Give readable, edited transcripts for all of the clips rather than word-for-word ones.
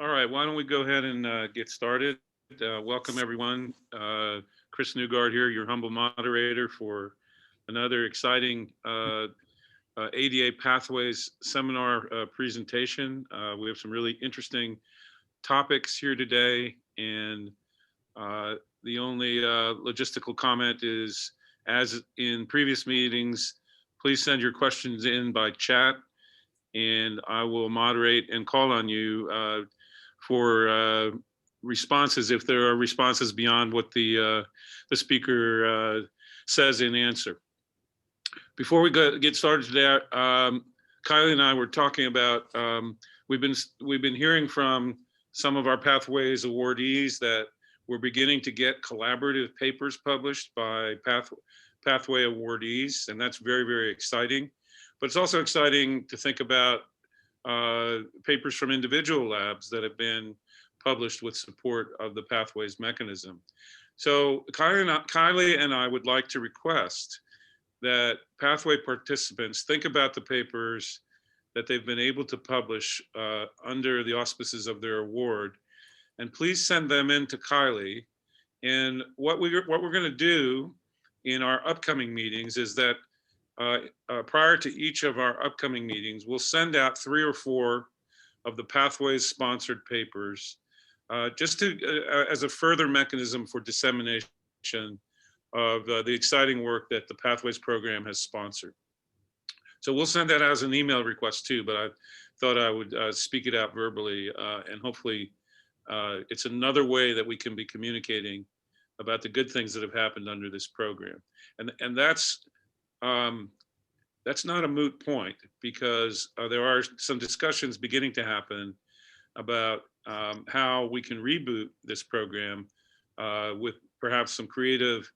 All right, why don't we go ahead and get started? Welcome, everyone. Chris Newgard here, your humble moderator for another exciting ADA Pathways seminar presentation. We have some really interesting topics here today, and the only logistical comment is, as in previous meetings, please send your questions in by chat, and I will moderate and call on you for responses if there are responses beyond what the speaker says in answer. Before we get started today, Kylie and I were talking about we've been hearing from some of our Pathways awardees that we're beginning to get collaborative papers published by Pathway awardees, and that's very, very exciting. But it's also exciting to think about papers from individual labs that have been published with support of the Pathways mechanism. So Kylie and I would like to request that Pathway participants think about the papers that they've been able to publish under the auspices of their award, and please send them in to Kylie. And what we're going to do in our upcoming meetings is that prior to each of our upcoming meetings, we'll send out 3 or 4 of the Pathways sponsored papers, just to as a further mechanism for dissemination of the exciting work that the Pathways program has sponsored. So we'll send that as an email request too, but I thought I would speak it out verbally, and hopefully it's another way that we can be communicating about the good things that have happened under this program. And that's not a moot point, because there are some discussions beginning to happen about how we can reboot this program with perhaps some creative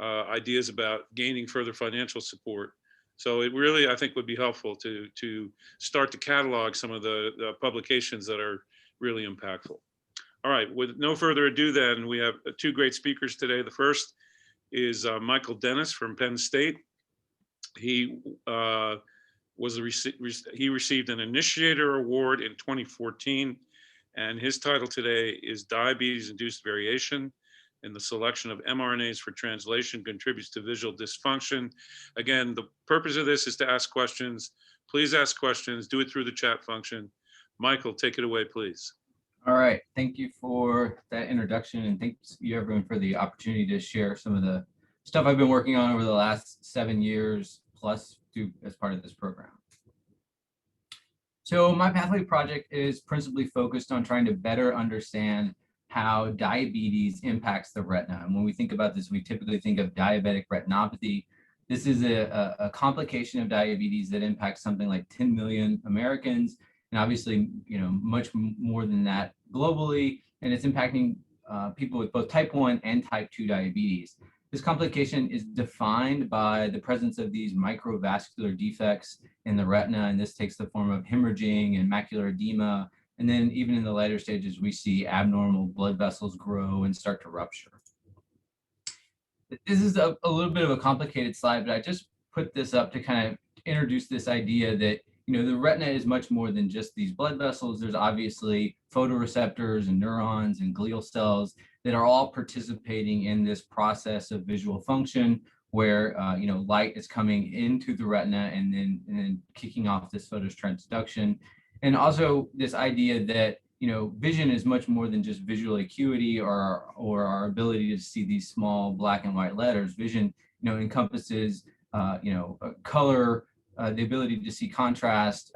ideas about gaining further financial support. So it really, I think, would be helpful to start to catalog some of the publications that are really impactful. All right, with no further ado then, we have 2 great speakers today. The first is Michael Dennis from Penn State. He received an Initiator Award in 2014, and his title today is Diabetes-Induced Variation in the Selection of mRNAs for Translation Contributes to Visual Dysfunction. Again, the purpose of this is to ask questions. Please ask questions, do it through the chat function. Michael, take it away, please. All right, thank you for that introduction, and thanks you everyone for the opportunity to share some of the stuff I've been working on over the last 7 years plus as part of this program. So my Pathway project is principally focused on trying to better understand how diabetes impacts the retina. And when we think about this, we typically think of diabetic retinopathy. This is a complication of diabetes that impacts something like 10 million Americans, and obviously, much more than that globally, and it's impacting people with both type 1 and type 2 diabetes. This complication is defined by the presence of these microvascular defects in the retina, and this takes the form of hemorrhaging and macular edema. And then even in the later stages, we see abnormal blood vessels grow and start to rupture. This is a little bit of a complicated slide, but I just put this up to kind of introduce this idea that the retina is much more than just these blood vessels. There's obviously photoreceptors and neurons and glial cells that are all participating in this process of visual function, where light is coming into the retina and then kicking off this phototransduction. And also this idea that vision is much more than just visual acuity or our ability to see these small black and white letters. Vision encompasses color, the ability to see contrast,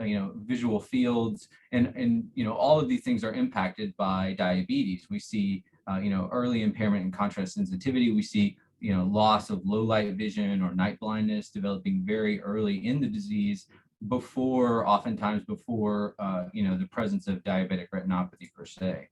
visual fields, and all of these things are impacted by diabetes. We see early impairment in contrast sensitivity. We see loss of low light vision or night blindness developing very early in the disease, oftentimes before the presence of diabetic retinopathy per se.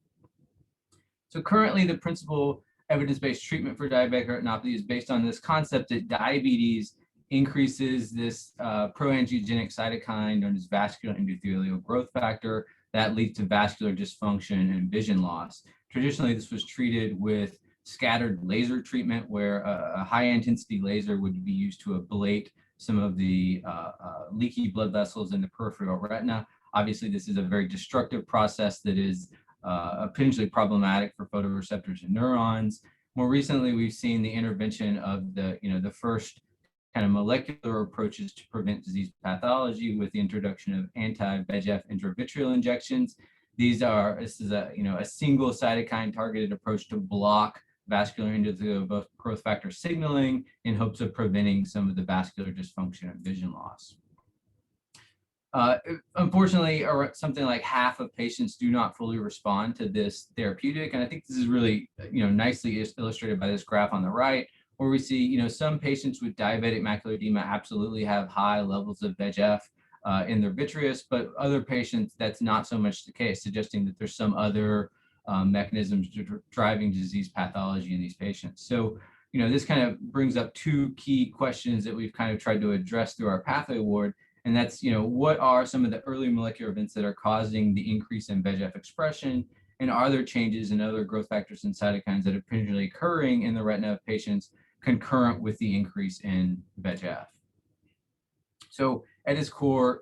So currently, the principal evidence-based treatment for diabetic retinopathy is based on this concept that diabetes increases this proangiogenic cytokine known as vascular endothelial growth factor that leads to vascular dysfunction and vision loss. Traditionally, this was treated with scattered laser treatment, where a high-intensity laser would be used to ablate some of the leaky blood vessels in the peripheral retina. Obviously, this is a very destructive process that is potentially problematic for photoreceptors and neurons. More recently, we've seen the intervention of the first kind of molecular approaches to prevent disease pathology with the introduction of anti-VEGF intravitreal injections. This is a single cytokine targeted approach to block vascular endothelial growth factor signaling in hopes of preventing some of the vascular dysfunction and vision loss. Unfortunately, something like half of patients do not fully respond to this therapeutic. And I think this is really, nicely illustrated by this graph on the right, where we see, some patients with diabetic macular edema absolutely have high levels of VEGF in their vitreous, but other patients, that's not so much the case, suggesting that there's some other mechanisms driving disease pathology in these patients. So, this kind of brings up two key questions that we've kind of tried to address through our pathway award. And that's, what are some of the early molecular events that are causing the increase in VEGF expression? And are there changes in other growth factors and cytokines that are potentially occurring in the retina of patients concurrent with the increase in VEGF? So at its core,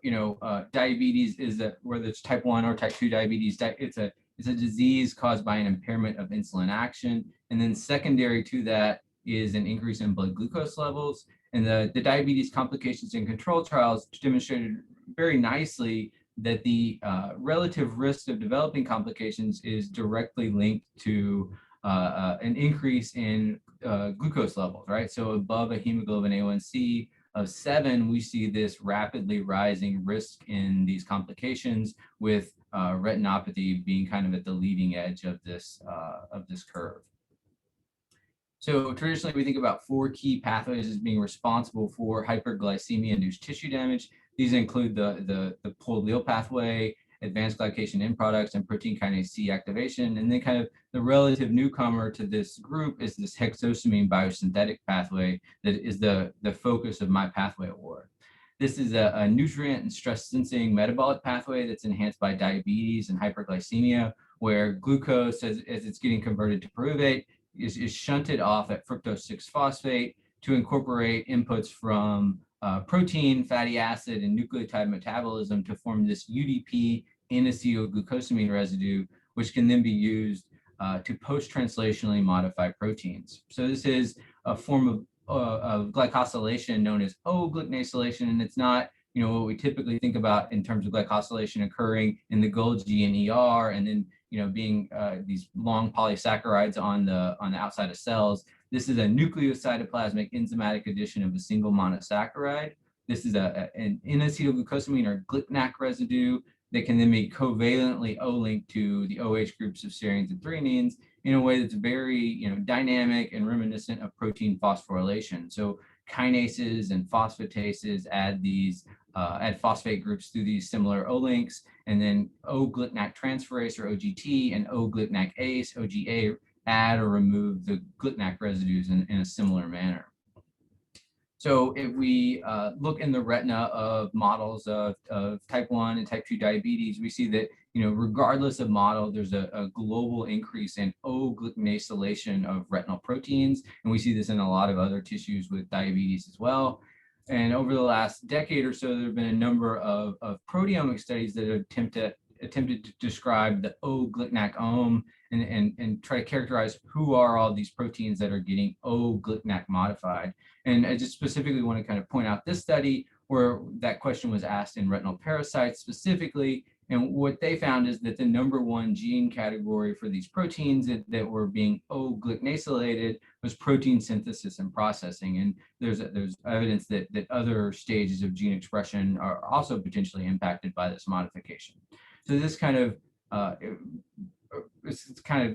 diabetes is whether it's type 1 or type 2 diabetes, it's a disease caused by an impairment of insulin action. And then secondary to that is an increase in blood glucose levels. And the diabetes complications in control trials demonstrated very nicely that the relative risk of developing complications is directly linked to an increase in glucose levels, right? So above a hemoglobin A1C of 7, we see this rapidly rising risk in these complications, with retinopathy being kind of at the leading edge of this curve. So traditionally, we think about 4 key pathways as being responsible for hyperglycemia-induced tissue damage. These include the pull-allele pathway, advanced glycation end products, and protein kinase C activation. And then kind of the relative newcomer to this group is this hexosamine biosynthetic pathway that is the focus of my pathway award. This is a nutrient and stress-sensing metabolic pathway that's enhanced by diabetes and hyperglycemia, where glucose, as it's getting converted to pyruvate, is shunted off at fructose 6-phosphate to incorporate inputs from protein, fatty acid, and nucleotide metabolism to form this UDP N-acetylglucosamine residue, which can then be used to post-translationally modify proteins. So this is a form of glycosylation known as O-glycination, and it's not what we typically think about in terms of glycosylation occurring in the Golgi and ER, and then being these long polysaccharides on the outside of cells. This is a nucleocytoplasmic enzymatic addition of a single monosaccharide. This is an N-acetylglucosamine or GLICNAC residue that can then be covalently O-linked to the OH groups of serines and threonines in a way that's very dynamic and reminiscent of protein phosphorylation. So kinases and phosphatases add phosphate groups through these similar O-links, and then O-GLICNAC transferase or OGT and O-GLICNAC-ACE, OGA, add or remove the GLICNAC residues in a similar manner. So if we look in the retina of models of type 1 and type 2 diabetes, we see that, regardless of model, there's a global increase in O-glycination of retinal proteins. And we see this in a lot of other tissues with diabetes as well. And over the last decade or so, there have been a number of proteomic studies that have attempted to describe the O-GLICNAC-OME and try to characterize who are all these proteins that are getting O-GLICNAC modified. And I just specifically want to kind of point out this study where that question was asked in retinal parasites specifically. And what they found is that the #1 gene category for these proteins that were being O-glycinasylated was protein synthesis and processing. And there's evidence that other stages of gene expression are also potentially impacted by this modification. So this kind of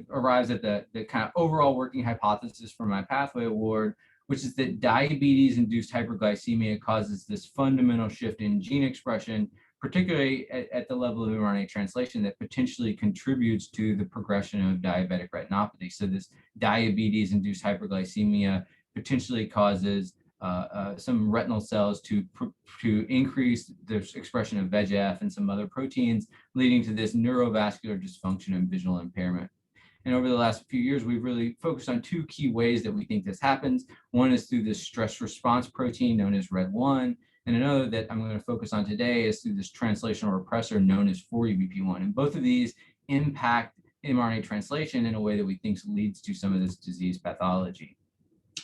arrives at the kind of overall working hypothesis for my pathway award, which is that diabetes-induced hyperglycemia causes this fundamental shift in gene expression, particularly at the level of mRNA translation, that potentially contributes to the progression of diabetic retinopathy. So this diabetes-induced hyperglycemia potentially causes some retinal cells to increase the expression of VEGF and some other proteins, leading to this neurovascular dysfunction and visual impairment. And over the last few years, we've really focused on 2 key ways that we think this happens. One is through this stress response protein known as RED1, and another that I'm going to focus on today is through this translational repressor known as 4UBP1. And both of these impact mRNA translation in a way that we think leads to some of this disease pathology.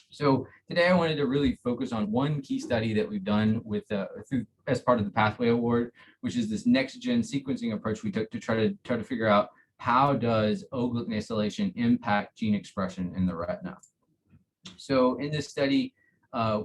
So today I wanted to really focus on one key study that we've done with as part of the Pathway Award, which is this next-gen sequencing approach we took to try to figure out how does O-glycination impact gene expression in the retina. So in this study,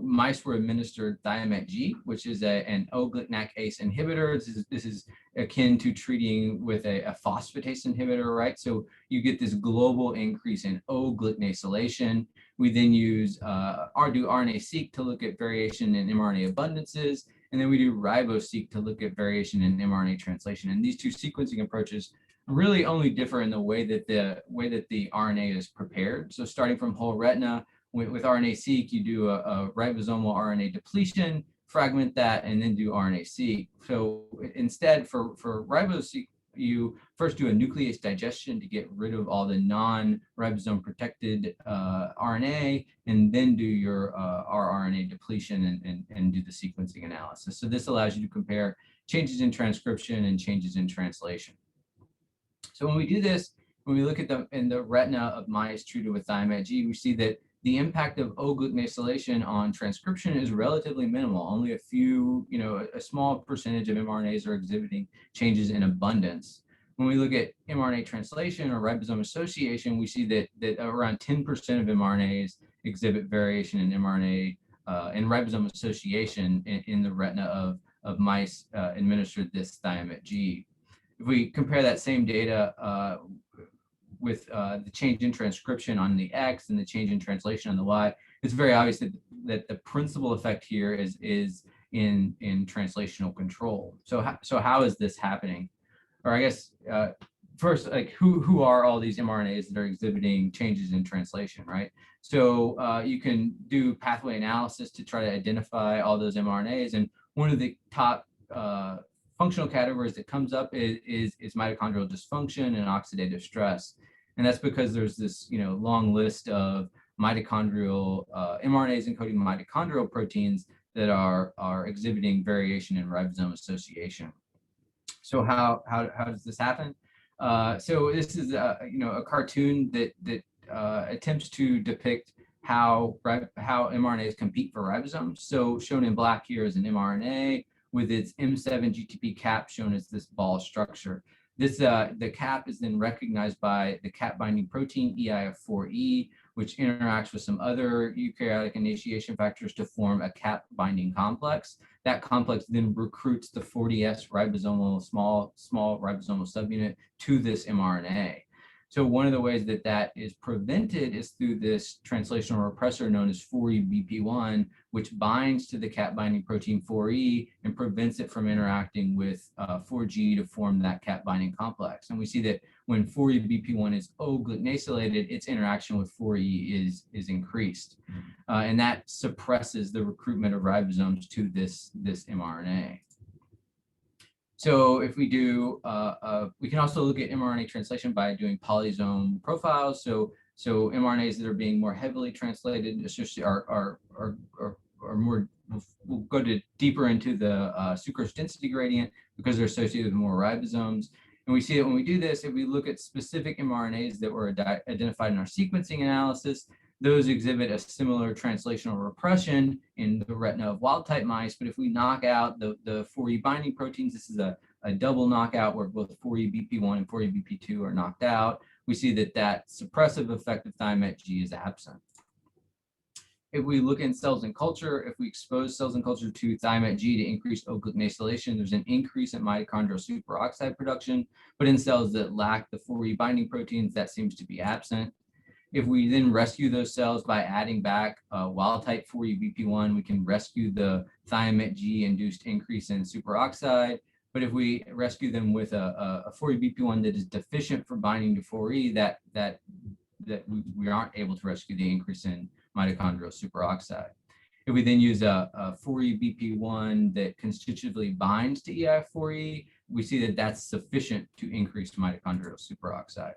mice were administered Thiamet G, which is an O-GlcNAc-ACE inhibitor. This is akin to treating with a phosphatase inhibitor, right? So you get this global increase in O-glycination. We then use do RNA-seq to look at variation in mRNA abundances, and then we do ribo-seq to look at variation in mRNA translation. And these two sequencing approaches really only differ in the way that the RNA is prepared. So starting from whole retina, with RNA-seq, you do a ribosomal RNA depletion, fragment that, and then do RNA-seq. So instead, for ribo-seq, you first do a nuclease digestion to get rid of all the non-ribosome protected RNA, and then do your rRNA depletion and do the sequencing analysis. So this allows you to compare changes in transcription and changes in translation. So when we do this, when we look at in the retina of mice treated with Thiamet G, we see that the impact of O-glycination on transcription is relatively minimal. Only a few, a small percentage of mRNAs are exhibiting changes in abundance. When we look at mRNA translation or ribosome association, we see that around 10% of mRNAs exhibit variation in mRNA and ribosome association in the retina of mice administered this Thiamet G. If we compare that same data with the change in transcription on the X and the change in translation on the Y, it's very obvious that the principal effect here is in translational control. So how is this happening? Or I guess first, like who are all these mRNAs that are exhibiting changes in translation, right? So you can do pathway analysis to try to identify all those mRNAs, and one of the top functional categories that comes up is mitochondrial dysfunction and oxidative stress. And that's because there's this long list of mitochondrial mRNAs encoding mitochondrial proteins that are exhibiting variation in ribosome association. So how does this happen? So this is a cartoon that attempts to depict how mRNAs compete for ribosomes. So shown in black here is an mRNA with its M7 GTP cap shown as this ball structure. The cap is then recognized by the cap binding protein EIF4E, which interacts with some other eukaryotic initiation factors to form a cap binding complex. That complex then recruits the 40S ribosomal small ribosomal subunit to this mRNA. So one of the ways that is prevented is through this translational repressor known as 4E-BP1, which binds to the cap binding protein 4E and prevents it from interacting with 4G to form that cap binding complex. And we see that when 4E-BP1 is O-glycinated, its interaction with 4E is increased. And that suppresses the recruitment of ribosomes to this mRNA. So if we do, we can also look at mRNA translation by doing polysome profiles. So mRNAs that are being more heavily translated are more, we'll go deeper into the sucrose density gradient because they're associated with more ribosomes. And we see that when we do this, if we look at specific mRNAs that were identified in our sequencing analysis, those exhibit a similar translational repression in the retina of wild-type mice. But if we knock out the 4E binding proteins, this is a double knockout where both 4E-BP1 and 4E-BP2 are knocked out. We see that suppressive effect of Thiamet G is absent. If we look in cells in culture, if we expose cells in culture to Thiamet G to increase O-glycination, there's an increase in mitochondrial superoxide production. But in cells that lack the 4E binding proteins, that seems to be absent. If we then rescue those cells by adding back wild-type 4E-BP1, we can rescue the Thiamet G-induced increase in superoxide. But if we rescue them with a 4E-BP1 that is deficient for binding to 4E, that we aren't able to rescue the increase in mitochondrial superoxide. If we then use a 4E-BP1 that constitutively binds to EI4E, we see that that's sufficient to increase mitochondrial superoxide.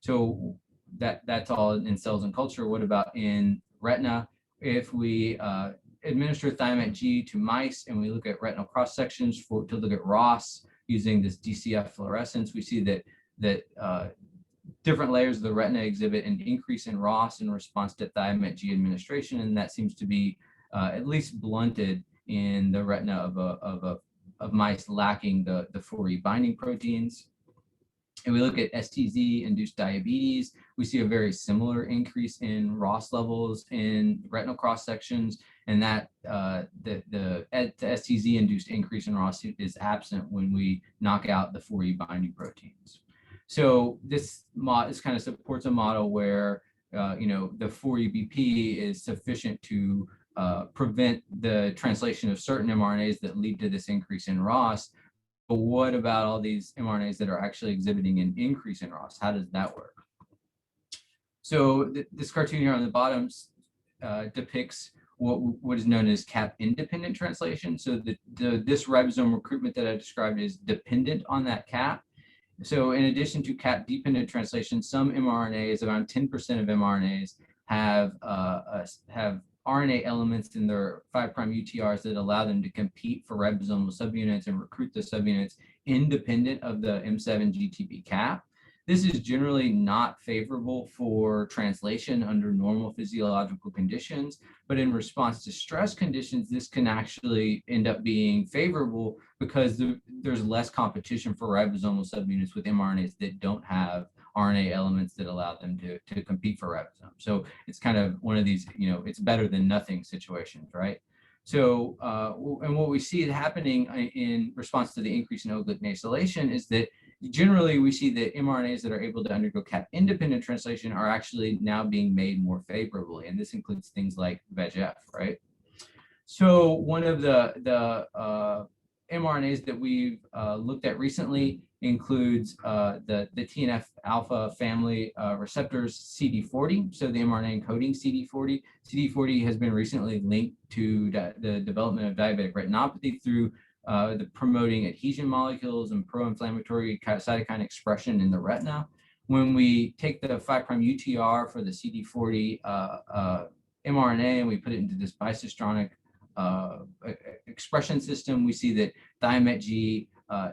So that's all in cells in culture. What about in retina? If we administer Thiamet G to mice and we look at retinal cross sections to look at ROS using this DCF fluorescence, we see that different layers of the retina exhibit an increase in ROS in response to Thiamet G administration, and that seems to be at least blunted in the retina of mice lacking the 4E binding proteins. And we look at STZ-induced diabetes, we see a very similar increase in ROS levels in retinal cross sections, and that the STZ-induced increase in ROS is absent when we knock out the 4E binding proteins. So this kind of supports a model where the 4EBP is sufficient to prevent the translation of certain mRNAs that lead to this increase in ROS. But what about all these mRNAs that are actually exhibiting an increase in ROS? How does that work? So this cartoon here on the bottom depicts what is known as cap-independent translation. So this ribosome recruitment that I described is dependent on that cap. So in addition to cap-dependent translation, some mRNAs, around 10% of mRNAs, have RNA elements in their 5' UTRs that allow them to compete for ribosomal subunits and recruit the subunits independent of the M7 GTP cap. This is generally not favorable for translation under normal physiological conditions, but in response to stress conditions, this can actually end up being favorable because there's less competition for ribosomal subunits with mRNAs that don't have RNA elements that allow them to compete for ribosome. So it's kind of one of these, it's better than nothing situations, right? So, and what we see happening in response to the increase in O-glycination is that generally we see that mRNAs that are able to undergo cap-independent translation are actually now being made more favorably, and this includes things like VEGF, right? So one of the mRNAs that we've looked at recently includes the TNF alpha family receptors CD40, so the mRNA encoding CD40. CD40 has been recently linked to the development of diabetic retinopathy through the promoting adhesion molecules and pro-inflammatory cytokine expression in the retina. When we take the 5' UTR for the CD40 mRNA and we put it into this bicistronic expression system, we see that Thiamet G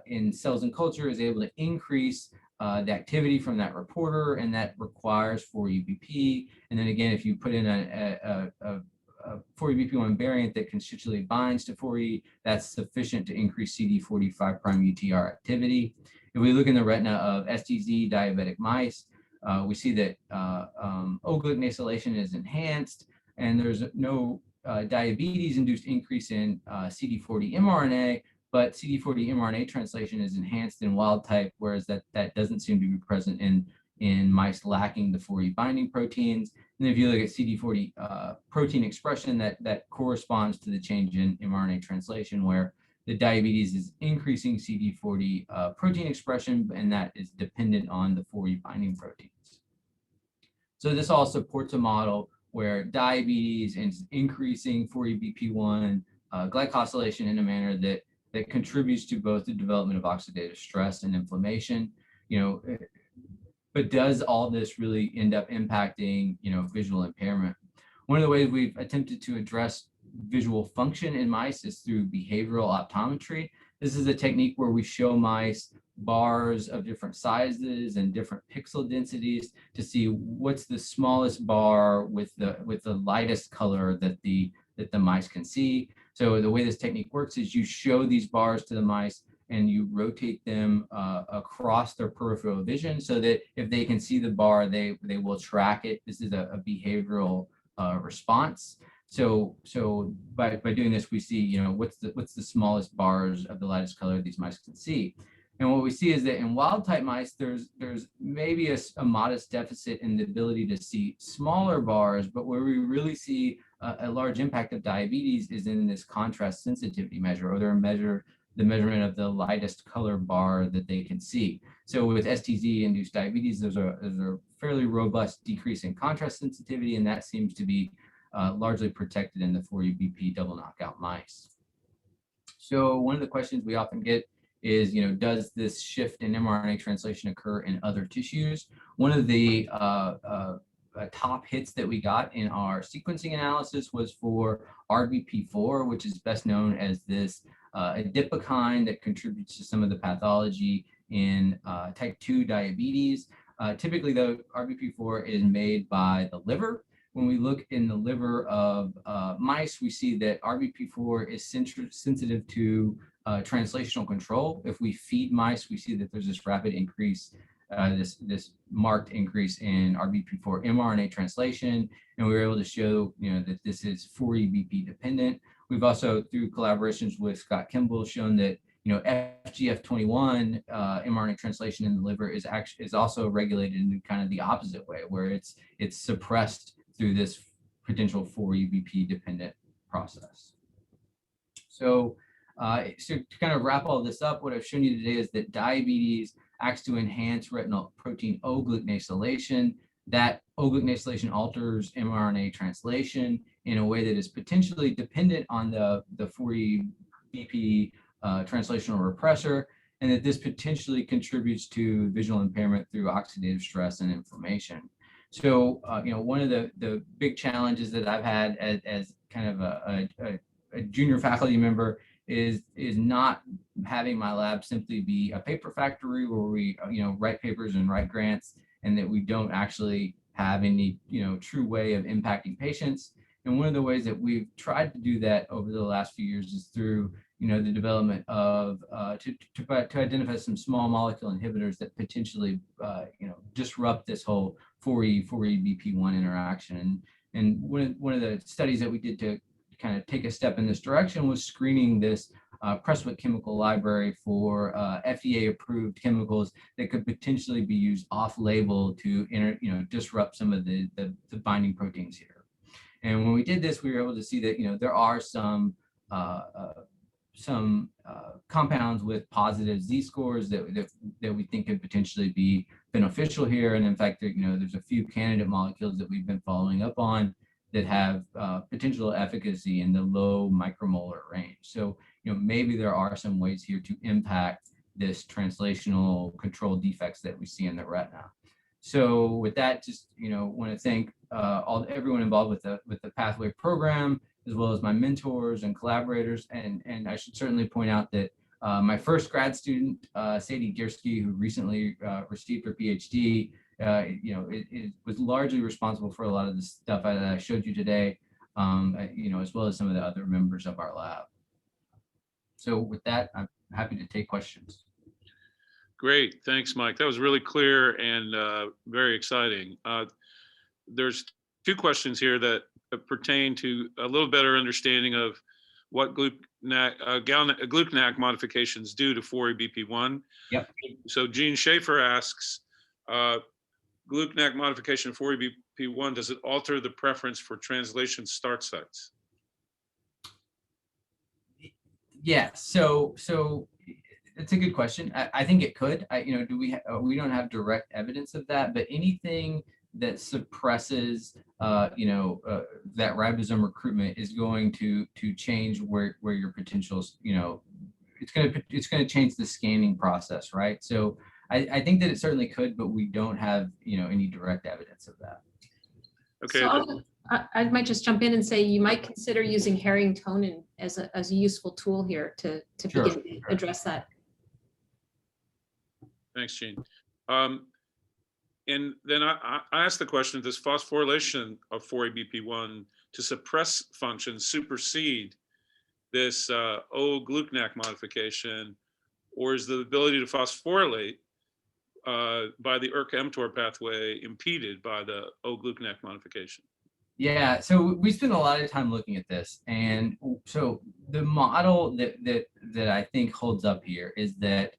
in cells and culture is able to increase the activity from that reporter, and that requires 4EBP. And then again, if you put in a 4EBP1 variant that constitutively binds to 4E, that's sufficient to increase CD40 5' UTR activity. If we look in the retina of STZ diabetic mice, we see that O-glycination is enhanced, and there's no diabetes-induced increase in CD40 mRNA, but CD40 mRNA translation is enhanced in wild type, whereas that doesn't seem to be present in mice lacking the 4E binding proteins. And if you look at CD40 protein expression, that corresponds to the change in mRNA translation, where the diabetes is increasing CD40 protein expression, and that is dependent on the 4E binding proteins. So this all supports a model where diabetes is increasing 4EBP1 glycosylation in a manner that contributes to both the development of oxidative stress and inflammation. But does all this really end up impacting, visual impairment? One of the ways we've attempted to address visual function in mice is through behavioral optometry. This is a technique where we show mice bars of different sizes and different pixel densities to see what's the smallest bar with the lightest color that the mice can see. So the way this technique works is you show these bars to the mice and you rotate them across their peripheral vision so that if they can see the bar, they will track it. This is a behavioral response. So by doing this, we see, what's the smallest bars of the lightest color these mice can see. And what we see is that in wild type mice, there's maybe a modest deficit in the ability to see smaller bars, but where we really see a large impact of diabetes is in this contrast sensitivity measure, or the measurement of the lightest color bar that they can see. So with STZ-induced diabetes, there's a fairly robust decrease in contrast sensitivity, and that seems to be largely protected in the 4EBP double knockout mice. So one of the questions we often get is, does this shift in mRNA translation occur in other tissues? One of the top hits that we got in our sequencing analysis was for RBP4, which is best known as this adipokine that contributes to some of the pathology in type 2 diabetes. Typically, though, RBP4 is made by the liver. When we look in the liver of mice, we see that RBP4 is sensitive to translational control. If we feed mice, we see that there's this rapid increase, this marked increase in RBP4 mRNA translation, and we were able to show, that this is 4E-BP dependent. We've also, through collaborations with Scott Kimball, shown that FGF21 mRNA translation in the liver is also regulated in kind of the opposite way, where it's suppressed through this potential 4E-BP dependent process. So to kind of wrap all this up, what I've shown you today is that diabetes acts to enhance retinal protein O-glycosylation. That O-glycosylation alters mRNA translation in a way that is potentially dependent on the 4E-BP translational repressor, and that this potentially contributes to visual impairment through oxidative stress and inflammation. So, one of the big challenges that I've had as kind of a junior faculty member is not having my lab simply be a paper factory where we write papers and write grants, and that we don't actually have any true way of impacting patients. And one of the ways that we've tried to do that over the last few years is through the development of to identify some small molecule inhibitors that potentially disrupt this whole 4E-BP1 interaction. And one of the studies that we did to kind of take a step in this direction was screening this Presswick chemical library for FDA-approved chemicals that could potentially be used off-label to disrupt some of the binding proteins here. And when we did this, we were able to see that there are some compounds with positive Z-scores that we think could potentially be beneficial here. And in fact, there's a few candidate molecules that we've been following up on that have potential efficacy in the low micromolar range. So, maybe there are some ways here to impact this translational control defects that we see in the retina. So with that, just, want to thank everyone involved with the Pathway program, as well as my mentors and collaborators. And I should certainly point out that my first grad student, Sadie Giersky, who recently received her PhD, it was largely responsible for a lot of the stuff that I showed you today, as well as some of the other members of our lab. So with that, I'm happy to take questions. Great, thanks, Mike. That was really clear and very exciting. There's two questions here that pertain to a little better understanding of what glucanac modifications do to 4E-BP1. Yep. So Gene Schaefer asks, glucanac modification 4E-BP1, does it alter the preference for translation start sites? Yeah, so it's a good question. I think it could. We don't have direct evidence of that, but anything that suppresses that ribosome recruitment is going to change where your potentials, it's going to change the scanning process, right? So I think that it certainly could, but we don't have any direct evidence of that. Okay. So I might just jump in and say you might consider using Harringtonin as a useful tool here to Sure, begin to address that. Thanks, Gene. And then I asked the question, does phosphorylation of 4E-BP1 to suppress function supersede this O-glucanac modification, or is the ability to phosphorylate by the ERK-mTOR pathway impeded by the O-glucanac modification? Yeah, so we spent a lot of time looking at this, and so the model that I think holds up here is that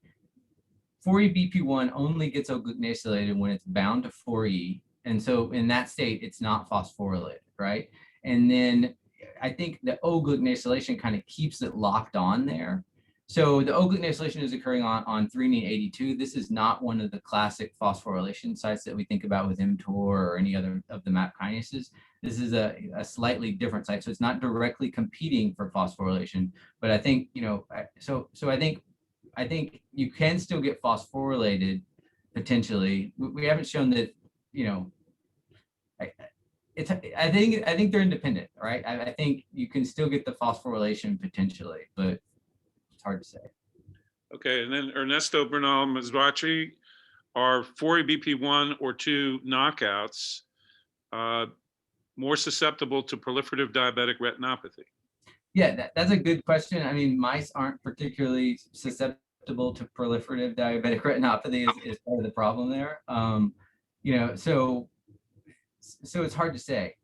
4E-BP1 only gets O-glucosylated when it's bound to 4E, and so in that state, it's not phosphorylated, right? And then I think the O-glucosylation kind of keeps it locked on there. So the O-glucosylation is occurring on threonine 82. This is not one of the classic phosphorylation sites that we think about with mTOR or any other of the MAP kinases. This is a slightly different site, so it's not directly competing for phosphorylation. But I think I think you can still get phosphorylated potentially. We haven't shown that I think they're independent, right? I think you can still get the phosphorylation potentially, but it's hard to say. Okay, and then Ernesto Bernal Mazrachi are 4-BP1 or 2 knockouts more susceptible to proliferative diabetic retinopathy? Yeah, that's a good question. I mean, mice aren't particularly susceptible to proliferative diabetic retinopathy is part of the problem there. You know, so it's hard to say.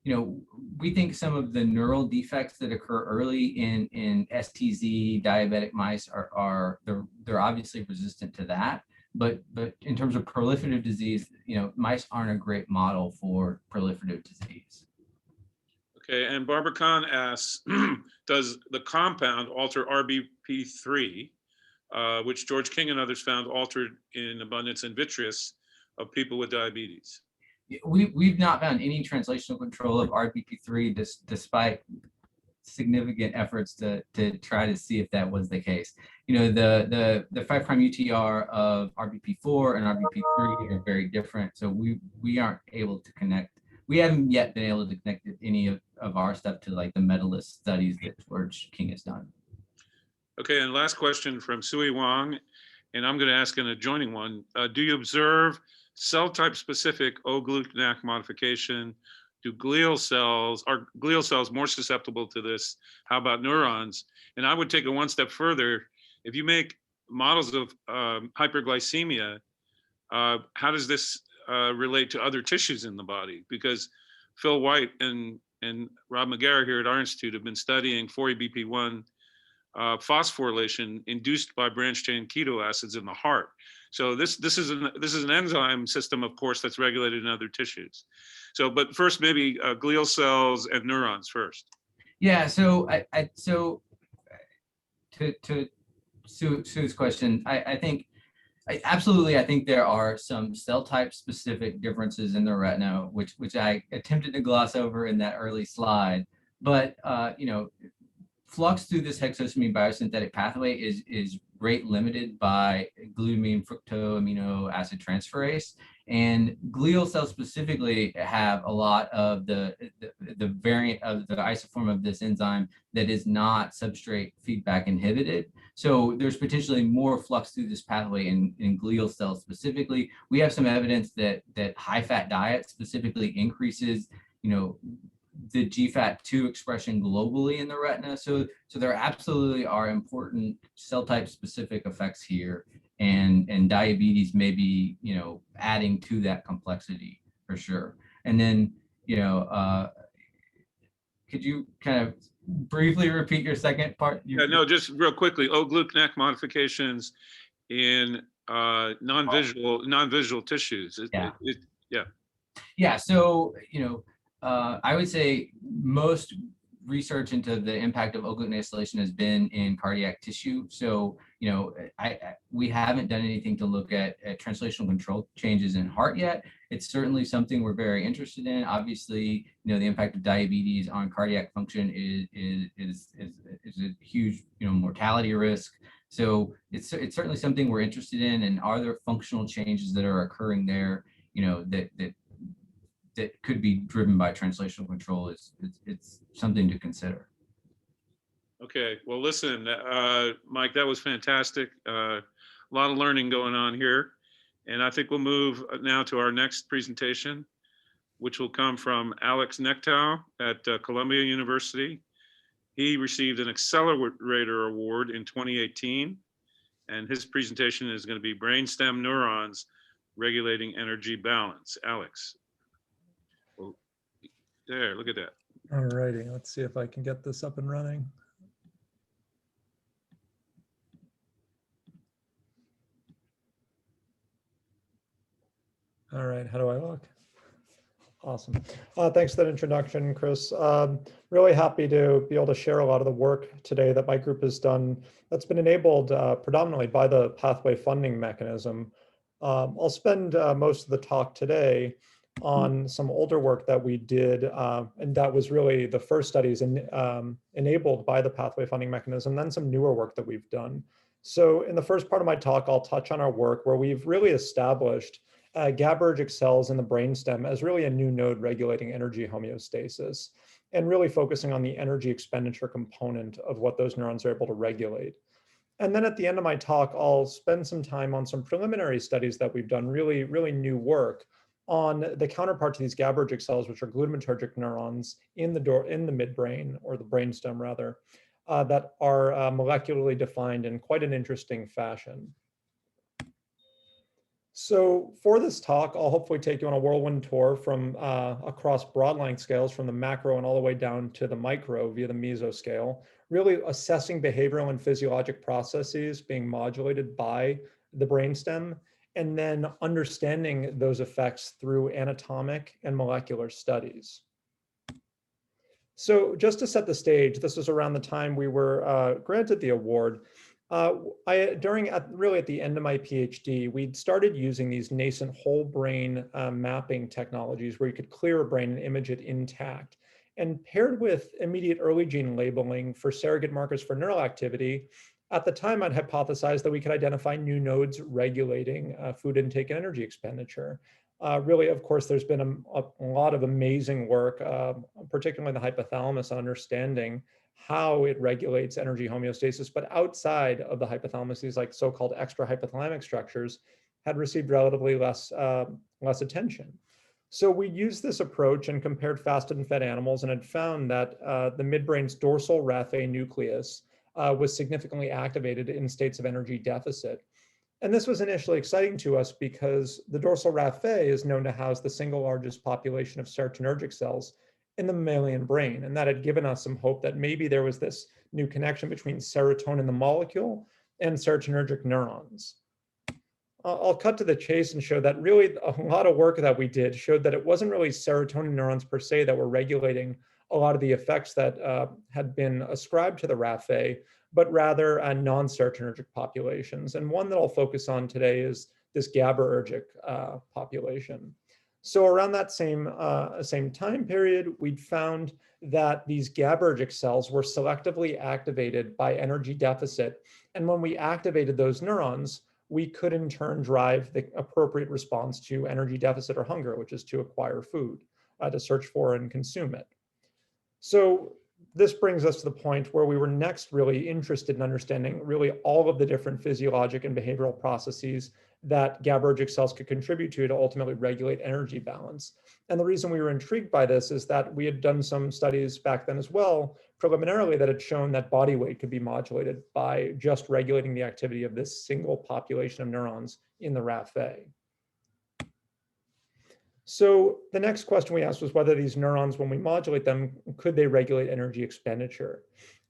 You know, we think some of the neural defects that occur early in STZ diabetic mice are they're obviously resistant to that. But in terms of proliferative disease, you know, mice aren't a great model for proliferative disease. Okay, and Barbara Khan asks, does the compound alter RBP3, which George King and others found altered in abundance in vitreous of people with diabetes? We've not found any translational control of RBP3 despite significant efforts to try to see if that was the case. You know, the 5' UTR of RBP4 and RBP3 are very different. So we aren't able to connect. We haven't yet been able to connect any of our stuff to like the medalist studies that George King has done. Okay, and last question from Sui Wang, and I'm going to ask an adjoining one. Do you observe cell type specific O-gluconac modification? Are glial cells more susceptible to this? How about neurons? And I would take it one step further. If you make models of hyperglycemia, how does this relate to other tissues in the body? Because Phil White and Rob McGarrett here at our institute have been studying 4-BP1 phosphorylation induced by branched chain keto acids in the heart. So this is an enzyme system, of course, that's regulated in other tissues. So, but first, maybe glial cells and neurons first. Yeah. So to Sue's question, I think absolutely. I think there are some cell type specific differences in the retina, which I attempted to gloss over in that early slide. But you know, flux through this hexosamine biosynthetic pathway is rate limited by glutamine fructoamino acid transferase, and glial cells specifically have a lot of the variant of the isoform of this enzyme that is not substrate feedback inhibited. So there's potentially more flux through this pathway in glial cells specifically. We have some evidence that high fat diet specifically increases, you know, the GFAT2 expression globally in the retina. So there absolutely are important cell type specific effects here, and diabetes may be, you know, adding to that complexity for sure. And then, you know, could you kind of briefly repeat your second part? Yeah, no, just real quickly, O-gluconac modifications in non-visual tissues. Yeah. Yeah. So, you know, I would say most research into the impact of O-gluconac acylation has been in cardiac tissue. So, you know, we haven't done anything to look at translational control changes in heart yet. It's certainly something we're very interested in. Obviously, you know, the impact of diabetes on cardiac function is a huge, you know, mortality risk. So it's certainly something we're interested in. And are there functional changes that are occurring there, you know, that could be driven by translational control? It's something to consider. Okay, well, listen, Mike, that was fantastic. A lot of learning going on here. And I think we'll move now to our next presentation, which will come from Alex Nectow at Columbia University. He received an Accelerator Award in 2018, and his presentation is going to be brainstem neurons regulating energy balance. Alex. Well, there, look at that. All righty, let's see if I can get this up and running. All right, how do I look? Awesome. Thanks for that introduction, Chris. Really happy to be able to share a lot of the work today that my group has done that's been enabled predominantly by the pathway funding mechanism. I'll spend most of the talk today on some older work that we did, and that was really the first studies enabled by the pathway funding mechanism, then some newer work that we've done. So in the first part of my talk, I'll touch on our work where we've really established GABAergic cells in the brainstem as really a new node regulating energy homeostasis, and really focusing on the energy expenditure component of what those neurons are able to regulate. And then at the end of my talk, I'll spend some time on some preliminary studies that we've done, really new work on the counterpart to these GABAergic cells, which are glutamatergic neurons in the midbrain, or the brainstem rather, that are molecularly defined in quite an interesting fashion. So for this talk, I'll hopefully take you on a whirlwind tour from across broad length scales, from the macro and all the way down to the micro via the mesoscale, really assessing behavioral and physiologic processes being modulated by the brainstem, and then understanding those effects through anatomic and molecular studies. So just to set the stage, this was around the time we were granted the award. Really at the end of my PhD, we'd started using these nascent whole brain mapping technologies where you could clear a brain and image it intact. And paired with immediate early gene labeling for surrogate markers for neural activity, at the time I'd hypothesized that we could identify new nodes regulating food intake and energy expenditure. Really, of course, there's been a lot of amazing work, particularly in the hypothalamus, on understanding how it regulates energy homeostasis, but outside of the hypothalamus, these like so-called extra hypothalamic structures had received relatively less attention. So we used this approach and compared fasted and fed animals, and had found that the midbrain's dorsal raphe nucleus was significantly activated in states of energy deficit. And this was initially exciting to us because the dorsal raphe is known to house the single largest population of serotonergic cells in the mammalian brain. And that had given us some hope that maybe there was this new connection between serotonin, the molecule, and serotonergic neurons. I'll cut to the chase and show that really a lot of work that we did showed that it wasn't really serotonin neurons per se that were regulating a lot of the effects that had been ascribed to the raphe, but rather non-serotonergic populations. And one that I'll focus on today is this GABAergic population. So around that same time period, we'd found that these GABAergic cells were selectively activated by energy deficit. And when we activated those neurons, we could in turn drive the appropriate response to energy deficit or hunger, which is to acquire food, to search for and consume it. So this brings us to the point where we were next really interested in understanding really all of the different physiologic and behavioral processes that GABAergic cells could contribute to ultimately regulate energy balance. And the reason we were intrigued by this is that we had done some studies back then as well, preliminarily, that had shown that body weight could be modulated by just regulating the activity of this single population of neurons in the raphe. So the next question we asked was whether these neurons, when we modulate them, could they regulate energy expenditure?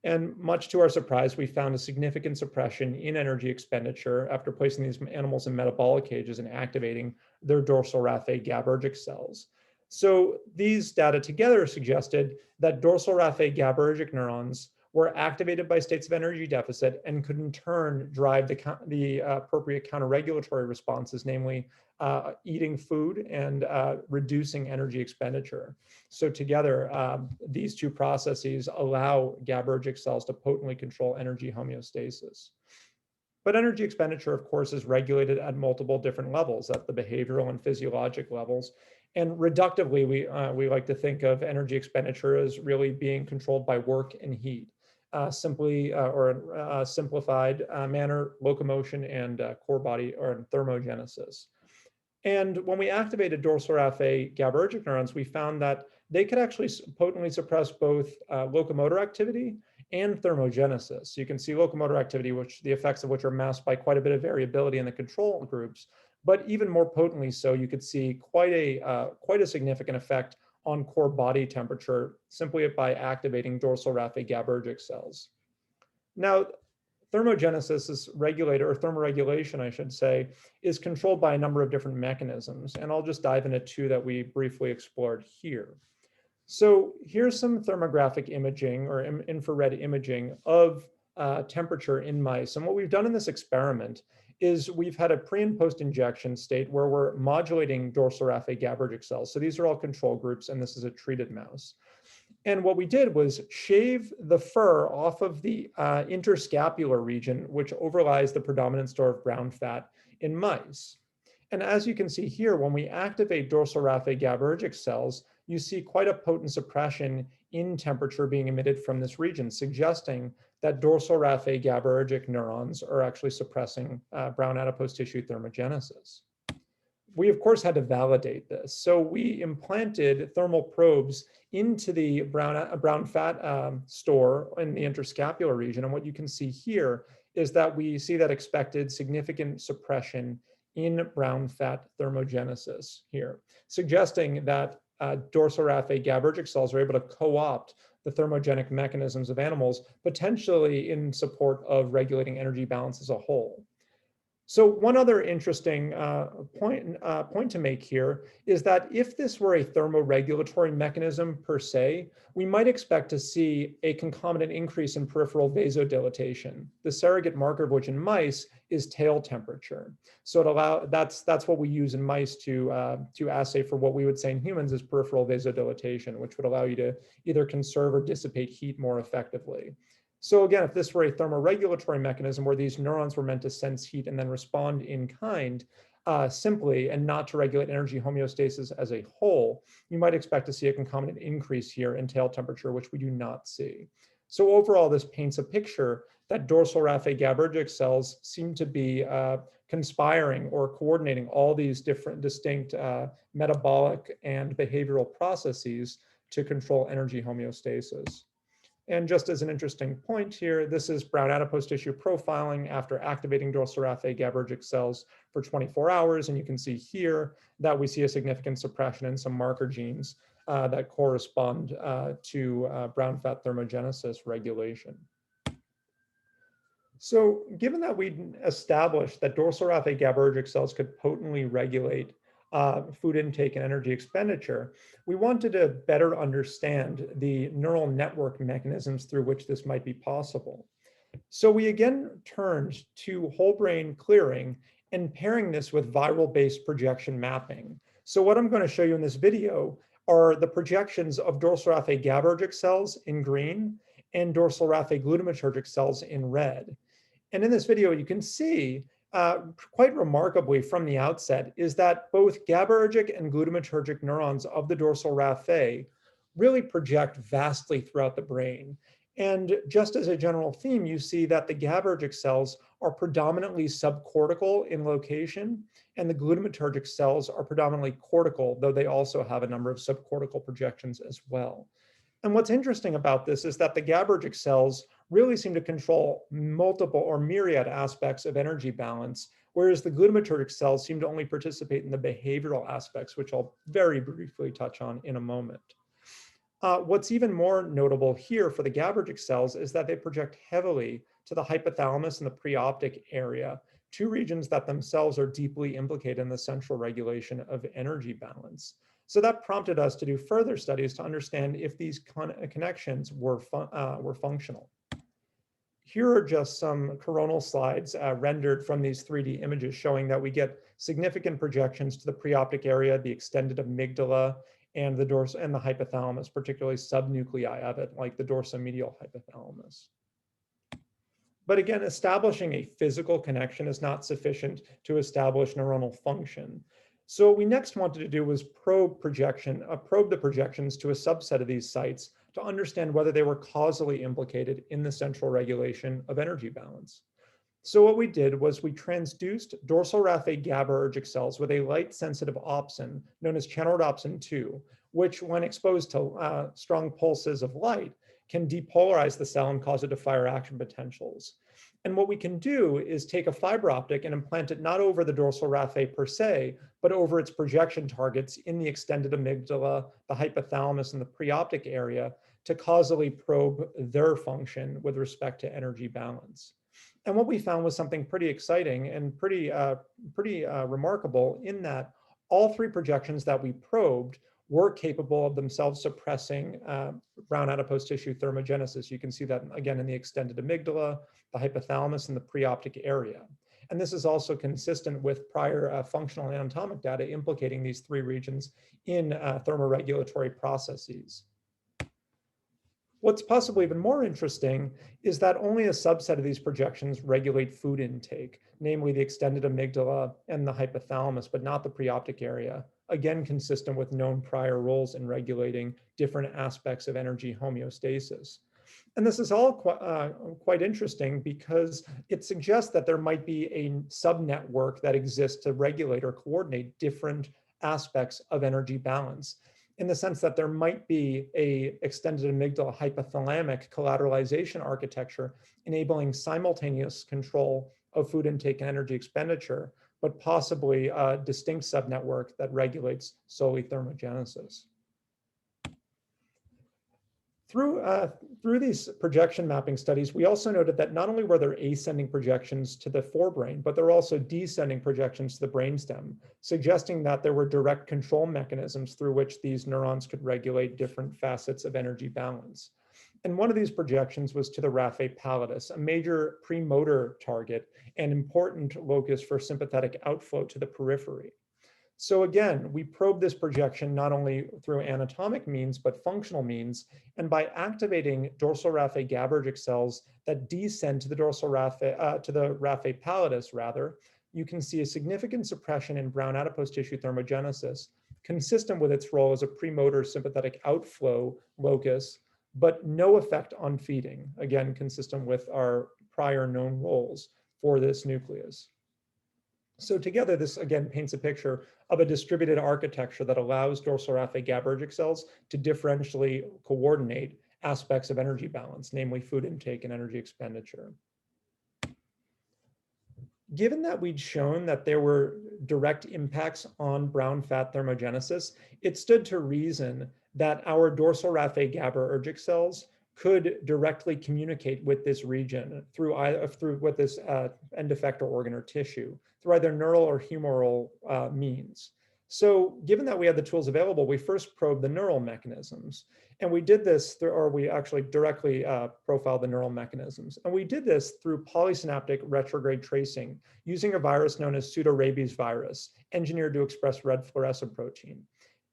And much to our surprise, we found a significant suppression in energy expenditure after placing these animals in metabolic cages and activating their dorsal raphe GABAergic cells. So these data together suggested that dorsal raphe GABAergic neurons were activated by states of energy deficit and could in turn drive the appropriate counter-regulatory responses, namely eating food and reducing energy expenditure. So together, these two processes allow GABAergic cells to potently control energy homeostasis. But energy expenditure, of course, is regulated at multiple different levels, at the behavioral and physiologic levels. And reductively, we like to think of energy expenditure as really being controlled by work and heat. Simply or in simplified manner, locomotion and core body or thermogenesis. And when we activated dorsal raphe GABAergic neurons, we found that they could actually potently suppress both locomotor activity and thermogenesis. So you can see locomotor activity, which the effects of which are masked by quite a bit of variability in the control groups, but even more potently so, you could see quite a significant effect on core body temperature simply by activating dorsal raphe GABAergic cells. Now, thermogenesis is regulated, or thermoregulation, I should say, is controlled by a number of different mechanisms. And I'll just dive into two that we briefly explored here. So here's some thermographic imaging or infrared imaging of temperature in mice. And what we've done in this experiment is we've had a pre and post injection state where we're modulating dorsal raphe GABAergic cells. So these are all control groups, and this is a treated mouse. And what we did was shave the fur off of the interscapular region, which overlies the predominant store of brown fat in mice. And as you can see here, when we activate dorsal raphe GABAergic cells, you see quite a potent suppression in temperature being emitted from this region, suggesting that dorsal raphe GABAergic neurons are actually suppressing brown adipose tissue thermogenesis. We, of course, had to validate this. So we implanted thermal probes into the brown fat store in the interscapular region. And what you can see here is that we see that expected significant suppression in brown fat thermogenesis here, suggesting that dorsal raphe GABAergic cells are able to co-opt the thermogenic mechanisms of animals, potentially in support of regulating energy balance as a whole. So one other interesting point to make here is that if this were a thermoregulatory mechanism per se, we might expect to see a concomitant increase in peripheral vasodilatation. The surrogate marker of which in mice is tail temperature. So that's what we use in mice to assay for what we would say in humans is peripheral vasodilatation, which would allow you to either conserve or dissipate heat more effectively. So again, if this were a thermoregulatory mechanism where these neurons were meant to sense heat and then respond in kind simply and not to regulate energy homeostasis as a whole, you might expect to see a concomitant increase here in tail temperature, which we do not see. So overall, this paints a picture that dorsal raphe GABAergic cells seem to be conspiring or coordinating all these different distinct metabolic and behavioral processes to control energy homeostasis. And just as an interesting point here, this is brown adipose tissue profiling after activating dorsal raphe GABAergic cells for 24 hours. And you can see here that we see a significant suppression in some marker genes that correspond to brown fat thermogenesis regulation. So given that we established that dorsal raphe GABAergic cells could potently regulate food intake and energy expenditure, we wanted to better understand the neural network mechanisms through which this might be possible. So we again turned to whole brain clearing and pairing this with viral-based projection mapping. So what I'm going to show you in this video are the projections of dorsal raphe GABAergic cells in green and dorsal raphe glutamatergic cells in red. And in this video, you can see quite remarkably from the outset is that both GABAergic and glutamatergic neurons of the dorsal raphe really project vastly throughout the brain. And just as a general theme, you see that the GABAergic cells are predominantly subcortical in location, and the glutamatergic cells are predominantly cortical, though they also have a number of subcortical projections as well. And what's interesting about this is that the GABAergic cells really seem to control multiple or myriad aspects of energy balance, whereas the glutamatergic cells seem to only participate in the behavioral aspects, which I'll very briefly touch on in a moment. What's even more notable here for the GABAergic cells is that they project heavily to the hypothalamus and the preoptic area, two regions that themselves are deeply implicated in the central regulation of energy balance. So that prompted us to do further studies to understand if these connections were functional. Here are just some coronal slides rendered from these 3D images showing that we get significant projections to the preoptic area, the extended amygdala, and the hypothalamus, particularly subnuclei of it, like the dorsomedial hypothalamus. But again, establishing a physical connection is not sufficient to establish neuronal function. So what we next wanted to do was probe the projections to a subset of these sites to understand whether they were causally implicated in the central regulation of energy balance. So what we did was we transduced dorsal raphe GABAergic cells with a light-sensitive opsin known as channelrhodopsin 2, which when exposed to strong pulses of light can depolarize the cell and cause it to fire action potentials. And what we can do is take a fiber optic and implant it not over the dorsal raphe per se, but over its projection targets in the extended amygdala, the hypothalamus, and the preoptic area to causally probe their function with respect to energy balance. And what we found was something pretty exciting and pretty remarkable in that all three projections that we probed were capable of themselves suppressing brown adipose tissue thermogenesis. You can see that again in the extended amygdala, the hypothalamus, and the preoptic area. And this is also consistent with prior functional and anatomic data implicating these three regions in thermoregulatory processes. What's possibly even more interesting is that only a subset of these projections regulate food intake, namely the extended amygdala and the hypothalamus, but not the preoptic area, again consistent with known prior roles in regulating different aspects of energy homeostasis. And this is all quite interesting because it suggests that there might be a subnetwork that exists to regulate or coordinate different aspects of energy balance, in the sense that there might be a extended amygdala hypothalamic collateralization architecture enabling simultaneous control of food intake and energy expenditure, but possibly a distinct subnetwork that regulates solely thermogenesis. Through these projection mapping studies, we also noted that not only were there ascending projections to the forebrain, but there were also descending projections to the brainstem, suggesting that there were direct control mechanisms through which these neurons could regulate different facets of energy balance. And one of these projections was to the raphe pallidus, a major premotor target and important locus for sympathetic outflow to the periphery. So again, we probe this projection not only through anatomic means, but functional means. And by activating dorsal raphe GABAergic cells that descend to the dorsal raphe, to the raphe pallidus rather, you can see a significant suppression in brown adipose tissue thermogenesis, consistent with its role as a premotor sympathetic outflow locus, but no effect on feeding, again, consistent with our prior known roles for this nucleus. So together, this again paints a picture of a distributed architecture that allows dorsal raphe GABAergic cells to differentially coordinate aspects of energy balance, namely food intake and energy expenditure. Given that we'd shown that there were direct impacts on brown fat thermogenesis, it stood to reason that our dorsal raphe GABAergic cells could directly communicate with this region through with this end effector organ or tissue through either neural or humoral means. So given that we had the tools available, we first probed the neural mechanisms. And we did this through, or we actually directly profiled the neural mechanisms. And we did this through polysynaptic retrograde tracing using a virus known as pseudorabies virus, engineered to express red fluorescent protein.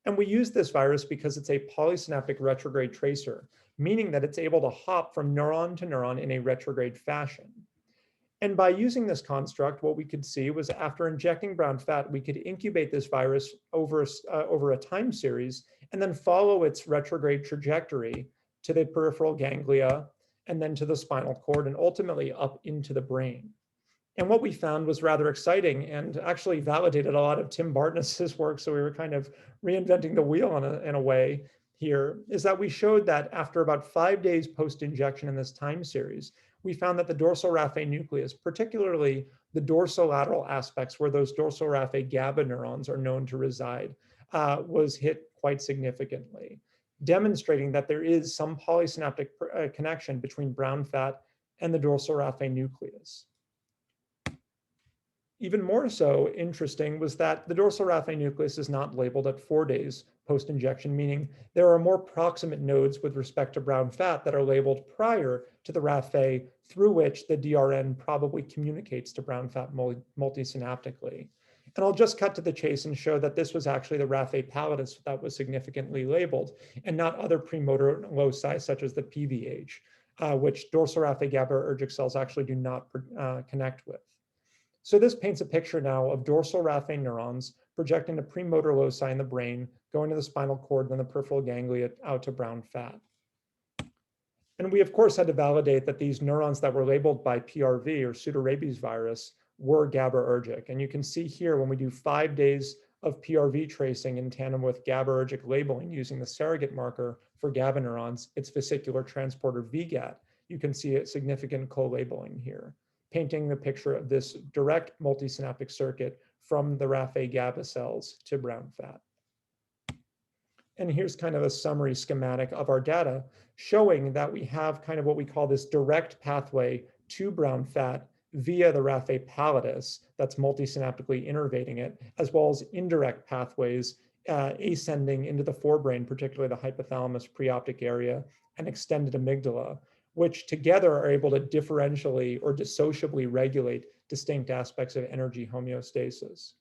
And we use this virus because it's a polysynaptic retrograde tracer, meaning that it's able to hop from neuron to neuron in a retrograde fashion. And by using this construct, what we could see was after injecting brown fat, we could incubate this virus over a time series and then follow its retrograde trajectory to the peripheral ganglia and then to the spinal cord and ultimately up into the brain. And what we found was rather exciting and actually validated a lot of Tim Bartness's work. So we were kind of reinventing the wheel in a way here, is that we showed that after about 5 days post-injection in this time series, we found that the dorsal raphe nucleus, particularly the dorsolateral aspects where those dorsal raphe GABA neurons are known to reside, was hit quite significantly, demonstrating that there is some polysynaptic connection between brown fat and the dorsal raphe nucleus. Even more so interesting was that the dorsal raphe nucleus is not labeled at 4 days post-injection, meaning there are more proximate nodes with respect to brown fat that are labeled prior to the raphe through which the DRN probably communicates to brown fat multisynaptically. And I'll just cut to the chase and show that this was actually the raphe pallidus that was significantly labeled and not other premotor loci such as the PVH, which dorsal raphe GABAergic cells actually do not connect with. So this paints a picture now of dorsal raphe neurons projecting to premotor loci in the brain, going to the spinal cord, then the peripheral ganglia out to brown fat. And we, of course, had to validate that these neurons that were labeled by PRV or pseudorabies virus were GABAergic. And you can see here when we do 5 days of PRV tracing in tandem with GABAergic labeling using the surrogate marker for GABA neurons, its vesicular transporter VGAT, you can see a significant co-labeling here, painting the picture of this direct multisynaptic circuit from the raphe GABA cells to brown fat. And here's kind of a summary schematic of our data showing that we have kind of what we call this direct pathway to brown fat via the raphe pallidus that's multisynaptically innervating it, as well as indirect pathways ascending into the forebrain, particularly the hypothalamus preoptic area and extended amygdala, which together are able to differentially or dissociably regulate distinct aspects of energy homeostasis.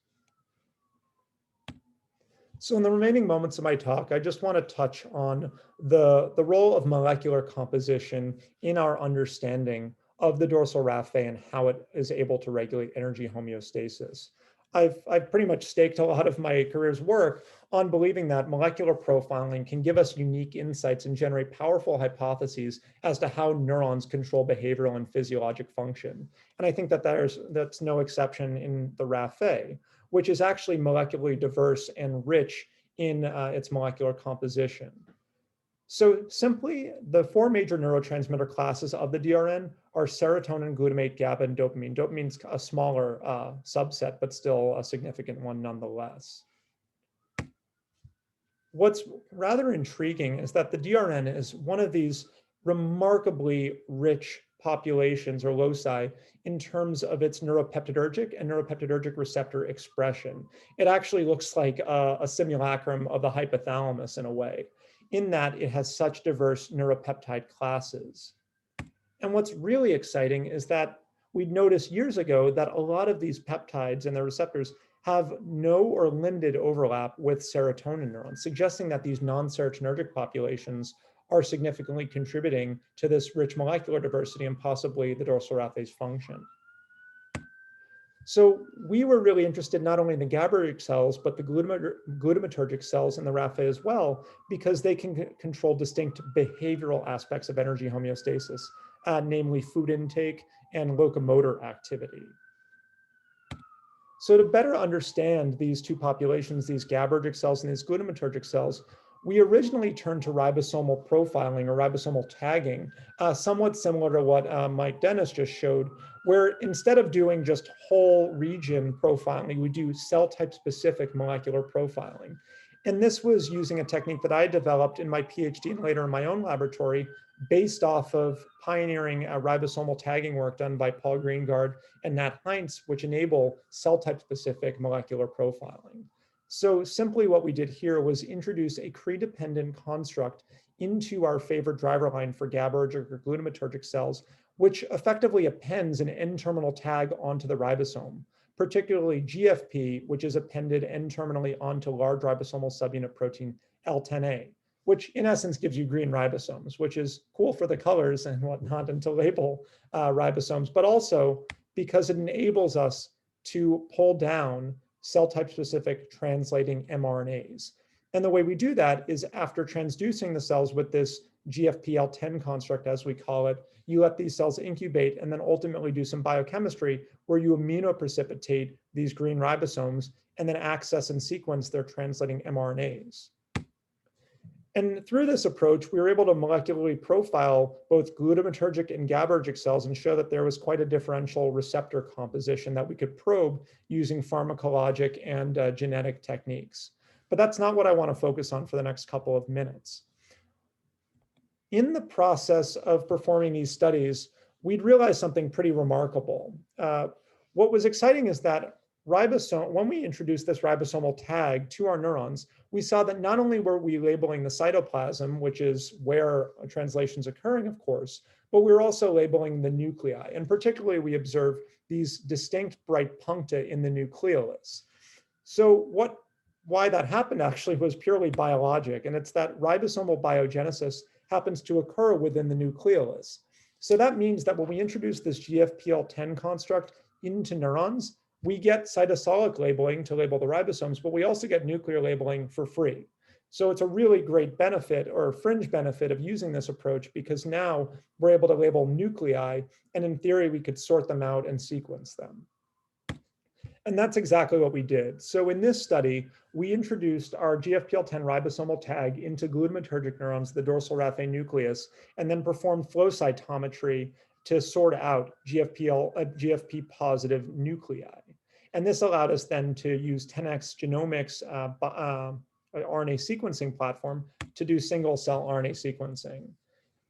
So in the remaining moments of my talk, I just want to touch on the role of molecular composition in our understanding of the dorsal raphe and how it is able to regulate energy homeostasis. I've pretty much staked a lot of my career's work on believing that molecular profiling can give us unique insights and generate powerful hypotheses as to how neurons control behavioral and physiologic function. And I think that that's no exception in the RAF-A, which is actually molecularly diverse and rich in its molecular composition. So simply, the four major neurotransmitter classes of the DRN are serotonin, glutamate, GABA, and dopamine. Dopamine's a smaller subset, but still a significant one nonetheless. What's rather intriguing is that the DRN is one of these remarkably rich populations or loci in terms of its neuropeptidergic and neuropeptidergic receptor expression. It actually looks like a simulacrum of the hypothalamus in a way, in that it has such diverse neuropeptide classes. And what's really exciting is that we noticed years ago that a lot of these peptides and their receptors have no or limited overlap with serotonin neurons, suggesting that these non-serotonergic populations are significantly contributing to this rich molecular diversity and possibly the dorsal raphe's function. So we were really interested not only in the GABAergic cells, but the glutamatergic cells in the raphe as well, because they can control distinct behavioral aspects of energy homeostasis, namely food intake and locomotor activity. So to better understand these two populations, these GABAergic cells and these glutamatergic cells, we originally turned to ribosomal profiling or ribosomal tagging, somewhat similar to what Mike Dennis just showed, where instead of doing just whole region profiling, we do cell type specific molecular profiling. And this was using a technique that I developed in my PhD and later in my own laboratory, based off of pioneering ribosomal tagging work done by Paul Greengard and Nat Heinz, which enable cell type specific molecular profiling. So simply what we did here was introduce a CRE-dependent construct into our favorite driver line for GABAergic or glutamatergic cells, which effectively appends an N-terminal tag onto the ribosome, particularly GFP, which is appended N-terminally onto large ribosomal subunit protein L10A, which in essence gives you green ribosomes, which is cool for the colors and whatnot and to label ribosomes, but also because it enables us to pull down cell type specific translating mRNAs. And the way we do that is after transducing the cells with this GFPL10 construct, as we call it, you let these cells incubate and then ultimately do some biochemistry where you immunoprecipitate these green ribosomes and then access and sequence their translating mRNAs. And through this approach, we were able to molecularly profile both glutamatergic and GABAergic cells and show that there was quite a differential receptor composition that we could probe using pharmacologic and genetic techniques. But that's not what I want to focus on for the next couple of minutes. In the process of performing these studies, we'd realized something pretty remarkable. What was exciting is that when we introduced this ribosomal tag to our neurons, we saw that not only were we labeling the cytoplasm, which is where a translation is occurring, of course, but we were also labeling the nuclei. And particularly, we observed these distinct bright puncta in the nucleolus. So why that happened actually was purely biologic, and it's that ribosomal biogenesis happens to occur within the nucleolus. So that means that when we introduce this GFPL10 construct into neurons, we get cytosolic labeling to label the ribosomes, but we also get nuclear labeling for free. So it's a really great benefit or fringe benefit of using this approach because now we're able to label nuclei, and in theory, we could sort them out and sequence them. And that's exactly what we did. So in this study, we introduced our GFPL10 ribosomal tag into glutamatergic neurons, the dorsal raphe nucleus, and then performed flow cytometry to sort out GFP positive nuclei. And this allowed us then to use 10x genomics RNA sequencing platform to do single cell RNA sequencing.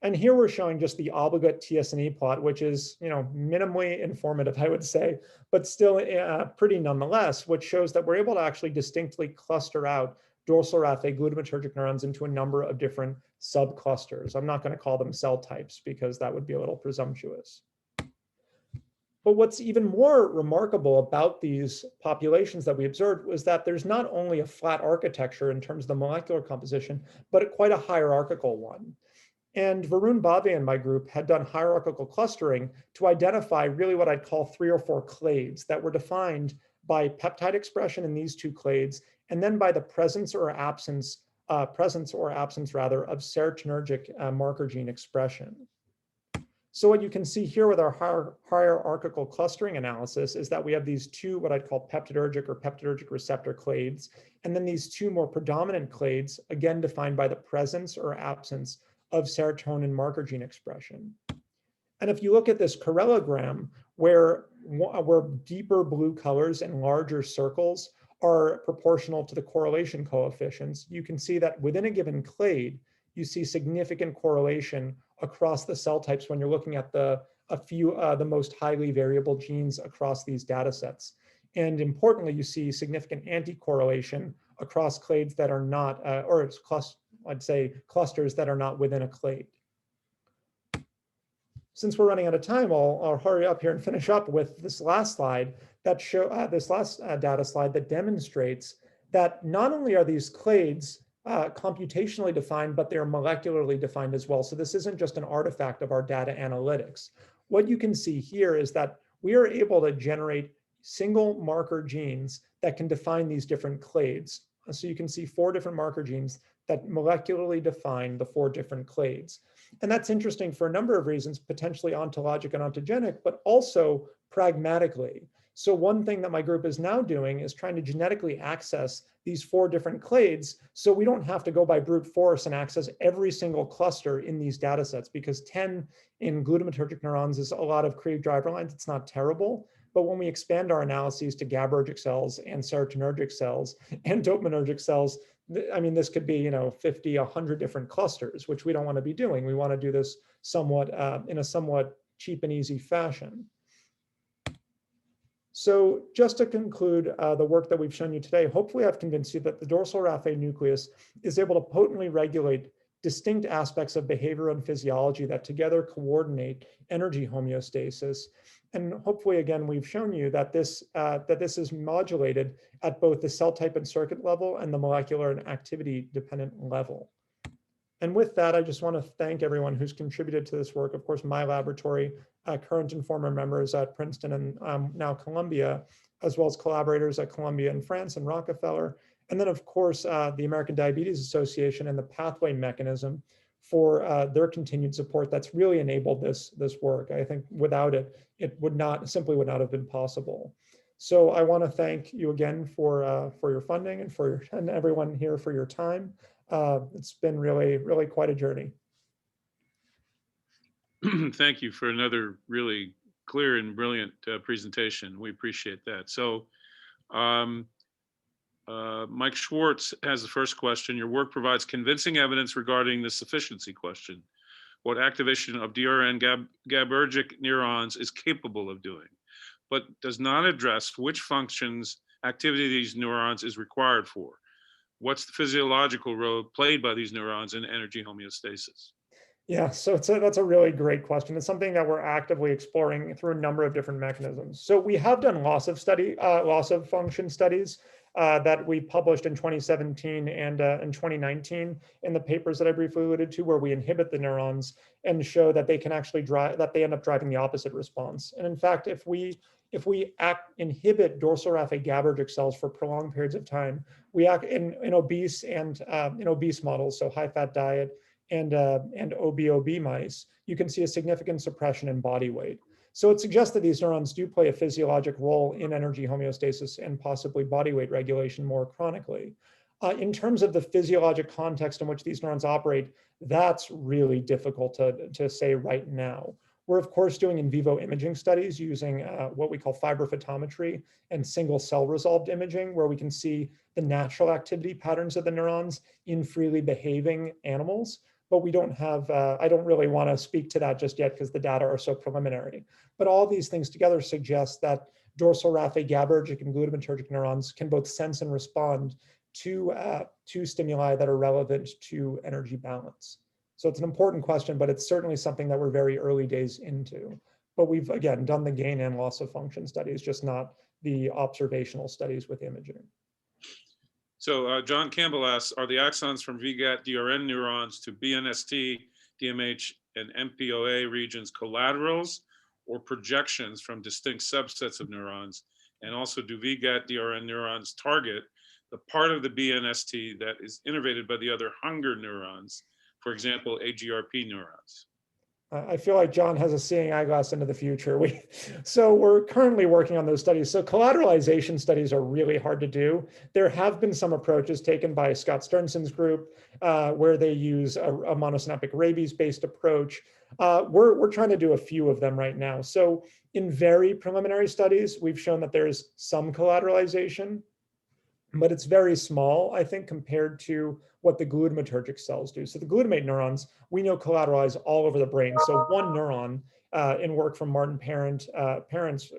And here we're showing just the obligate TS&E plot, which is minimally informative, I would say, but still pretty nonetheless, which shows that we're able to actually distinctly cluster out dorsal raphe glutamatergic neurons into a number of different subclusters. I'm not going to call them cell types because that would be a little presumptuous. But what's even more remarkable about these populations that we observed was that there's not only a flat architecture in terms of the molecular composition, but quite a hierarchical one. And Varun Bhave and my group had done hierarchical clustering to identify really what I'd call 3 or 4 clades that were defined by peptide expression in these two clades, and then by the presence or absence rather of serotonergic marker gene expression. So what you can see here with our hierarchical clustering analysis is that we have these two, what I'd call peptidergic or peptidergic receptor clades, and then these two more predominant clades, again defined by the presence or absence of serotonin marker gene expression. And if you look at this correlogram, where deeper blue colors and larger circles are proportional to the correlation coefficients, you can see that within a given clade, you see significant correlation across the cell types when you're looking at the most highly variable genes across these data sets. And importantly, you see significant anti-correlation across clades that are not, I'd say clusters that are not within a clade. Since we're running out of time, I'll hurry up here and finish up with this last slide that data slide that demonstrates that not only are these clades computationally defined, but they're molecularly defined as well. So this isn't just an artifact of our data analytics. What you can see here is that we are able to generate single marker genes that can define these different clades. So you can see 4 different marker genes that molecularly define the 4 different clades. And that's interesting for a number of reasons, potentially ontologic and ontogenic, but also pragmatically. So one thing that my group is now doing is trying to genetically access these 4 different clades, so we don't have to go by brute force and access every single cluster in these data sets, because 10 in glutamatergic neurons is a lot of Krieg driver lines. It's not terrible, but when we expand our analyses to GABAergic cells and serotonergic cells and dopaminergic cells, I mean, this could be 50, 100 different clusters, which we don't want to be doing. We want to do this somewhat in a somewhat cheap and easy fashion. So just to conclude the work that we've shown you today, hopefully I've convinced you that the dorsal raphe nucleus is able to potently regulate distinct aspects of behavior and physiology that together coordinate energy homeostasis. And hopefully, again, we've shown you that this is modulated at both the cell type and circuit level and the molecular and activity dependent level. And with that, I just want to thank everyone who's contributed to this work. Of course, my laboratory, current and former members at Princeton and now Columbia, as well as collaborators at Columbia in France and Rockefeller. And then, of course, the American Diabetes Association and the Pathway Mechanism for their continued support that's really enabled this work. I think without it, it simply would not have been possible. So I want to thank you again for your funding and everyone here for your time. It's been really, really quite a journey. Thank you for another really clear and brilliant presentation. We appreciate that. So Mike Schwartz has the first question. Your work provides convincing evidence regarding the sufficiency question. What activation of DRN GABAergic neurons is capable of doing, but does not address which functions activity of these neurons is required for. What's the physiological role played by these neurons in energy homeostasis? Yeah, so that's a really great question. It's something that we're actively exploring through a number of different mechanisms. So we have done loss of function studies that we published in 2017 and in 2019 in the papers that I briefly alluded to, where we inhibit the neurons and show that they can actually they end up driving the opposite response. And in fact, if we inhibit dorsal raphe GABAergic cells for prolonged periods of time, we act in obese models, so high fat diet and OB mice, you can see a significant suppression in body weight. So it suggests that these neurons do play a physiologic role in energy homeostasis and possibly body weight regulation more chronically. In terms of the physiologic context in which these neurons operate, that's really difficult to say right now. We're of course doing in vivo imaging studies using what we call fibrophotometry and single cell resolved imaging, where we can see the natural activity patterns of the neurons in freely behaving animals. But we don't have, I don't really want to speak to that just yet because the data are so preliminary. But all these things together suggest that dorsal raphe GABAergic and glutamatergic neurons can both sense and respond to stimuli that are relevant to energy balance. So it's an important question, but it's certainly something that we're very early days into. But we've, again, done the gain and loss of function studies, just not the observational studies with imaging. So John Campbell asks, are the axons from VGAT DRN neurons to BNST, DMH, and MPOA regions collaterals or projections from distinct subsets of neurons? And also, do VGAT DRN neurons target the part of the BNST that is innervated by the other hunger neurons, for example, AGRP neurons? I feel like John has a seeing eyeglass into the future. So we're currently working on those studies. So collateralization studies are really hard to do. There have been some approaches taken by Scott Sternsen's group where they use a monosynaptic rabies-based approach. We're trying to do a few of them right now. So in very preliminary studies, we've shown that there's some collateralization, but it's very small, I think, compared to what the glutamatergic cells do. So the glutamate neurons, we know collateralize all over the brain. So one neuron in work from Martin Parent's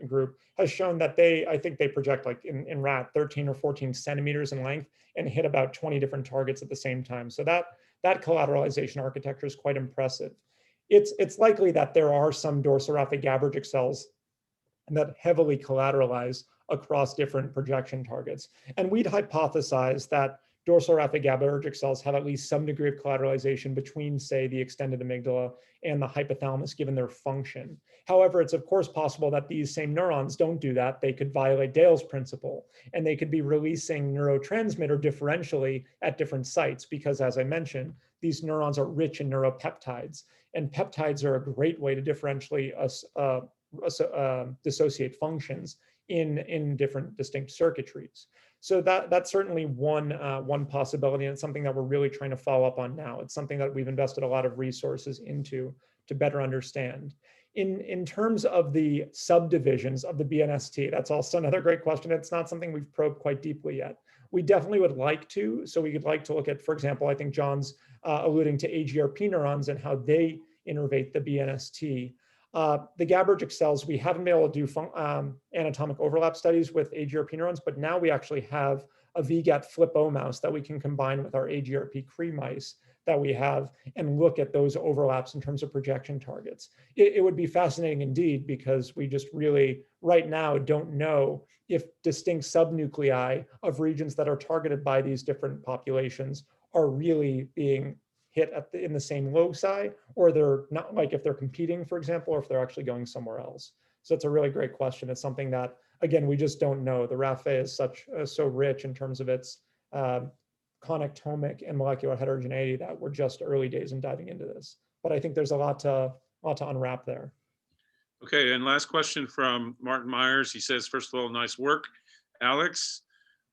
group has shown that I think they project like in rat 13 or 14 centimeters in length and hit about 20 different targets at the same time. So that collateralization architecture is quite impressive. It's likely that there are some dorsal-raphe GABAergic cells that heavily collateralize across different projection targets. And we'd hypothesize that dorsal-raphe GABAergic cells have at least some degree of collateralization between, say, the extended amygdala and the hypothalamus, given their function. However, it's of course possible that these same neurons don't do that. They could violate Dale's principle, and they could be releasing neurotransmitter differentially at different sites, because as I mentioned, these neurons are rich in neuropeptides, and peptides are a great way to differentially dissociate functions in different distinct circuitries. So that's certainly one possibility, and it's something that we're really trying to follow up on now. It's something that we've invested a lot of resources into to better understand. In terms of the subdivisions of the BNST, that's also another great question. It's not something we've probed quite deeply yet. We definitely would like to. So we would like to look at, for example, I think John's alluding to AGRP neurons and how they innervate the BNST. The GABAergic cells, we haven't been able to do anatomic overlap studies with AGRP neurons, but now we actually have a VGAT flip-O mouse that we can combine with our AGRP Cree mice that we have and look at those overlaps in terms of projection targets. It would be fascinating indeed, because we just really right now don't know if distinct subnuclei of regions that are targeted by these different populations are really being hit in the same loci, or they're not, like if they're competing, for example, or if they're actually going somewhere else. So it's a really great question. It's something that, again, we just don't know. The RAFE is so rich in terms of its connectomic and molecular heterogeneity that we're just early days in diving into this. But I think there's a lot to unwrap there. Okay, and last question from Martin Myers. He says, first of all, nice work, Alex,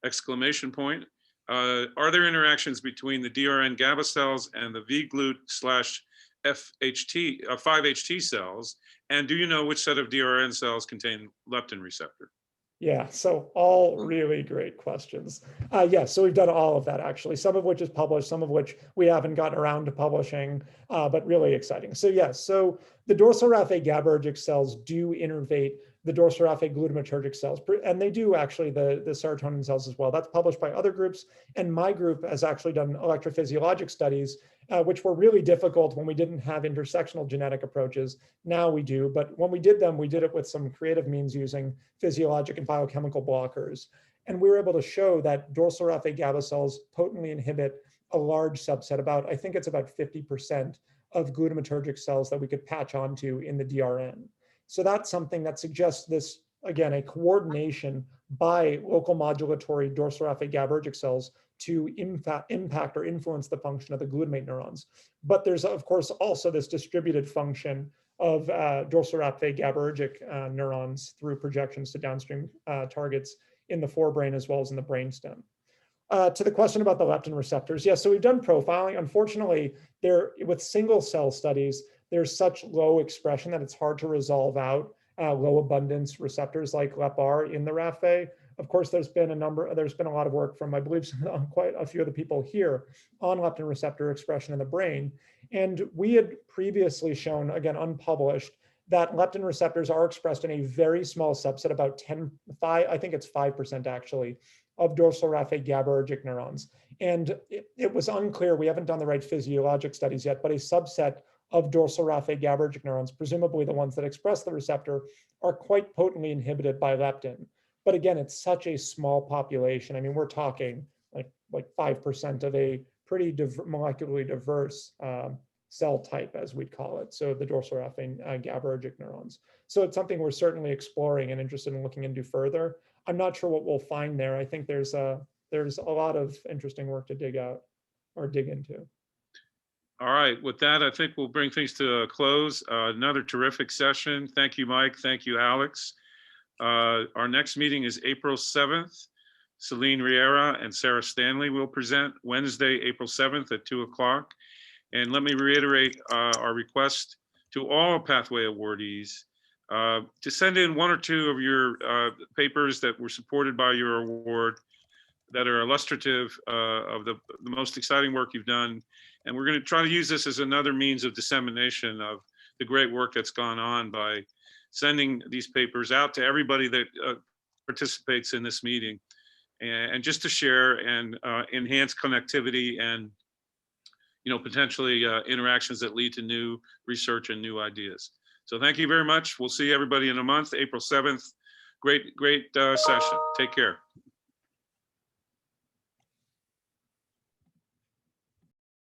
exclamation point. Are there interactions between the DRN GABA cells and the VGlut/FHT, 5HT cells? And do you know which set of DRN cells contain leptin receptor? Yeah, so all really great questions. Yeah, so we've done all of that actually, some of which is published, some of which we haven't gotten around to publishing, but really exciting. So yes, so the dorsal-raphe GABAergic cells do innervate the dorsal-raphe glutamatergic cells, and they do actually the serotonin cells as well. That's published by other groups, and my group has actually done electrophysiologic studies, which were really difficult when we didn't have intersectional genetic approaches. Now we do, but when we did them, we did it with some creative means using physiologic and biochemical blockers. And we were able to show that dorsal-raphe GABA cells potently inhibit a large subset, I think it's about 50% of glutamatergic cells that we could patch onto in the DRN. So that's something that suggests this, again, a coordination by local modulatory dorsal-raphe GABAergic cells to impact or influence the function of the glutamate neurons. But there's, of course, also this distributed function of dorsal-raphe GABAergic neurons through projections to downstream targets in the forebrain as well as in the brainstem. To the question about the leptin receptors, yes, so we've done profiling. Unfortunately, with single cell studies, there's such low expression that it's hard to resolve out low abundance receptors like LEPR in the RAFE. Of course, there's been a lot of work from, I believe, quite a few of the people here on leptin receptor expression in the brain. And we had previously shown, again, unpublished, that leptin receptors are expressed in a very small subset, about 5, I think it's 5% actually, of dorsal-raphe GABAergic neurons. And it was unclear, we haven't done the right physiologic studies yet, but a subset of dorsal-raphe GABAergic neurons, presumably the ones that express the receptor, are quite potently inhibited by leptin. But again, it's such a small population. I mean, we're talking like 5% of a pretty molecularly diverse cell type, as we'd call it. So the dorsal-raphe GABAergic neurons. So it's something we're certainly exploring and interested in looking into further. I'm not sure what we'll find there. I think there's a lot of interesting work to dig out or dig into. All right, with that, I think we'll bring things to a close. Another terrific session. Thank you, Mike. Thank you, Alex. Our next meeting is April 7th. Celine Riera and Sarah Stanley will present Wednesday, April 7th at 2 o'clock. And let me reiterate our request to all Pathway awardees to send in one or two of your papers that were supported by your award that are illustrative of the most exciting work you've done. And we're going to try to use this as another means of dissemination of the great work that's gone on by sending these papers out to everybody that participates in this meeting, and just to share and enhance connectivity and, you know, potentially interactions that lead to new research and new ideas. So thank you very much. We'll see everybody in a month, April 7th. Great session. Take care.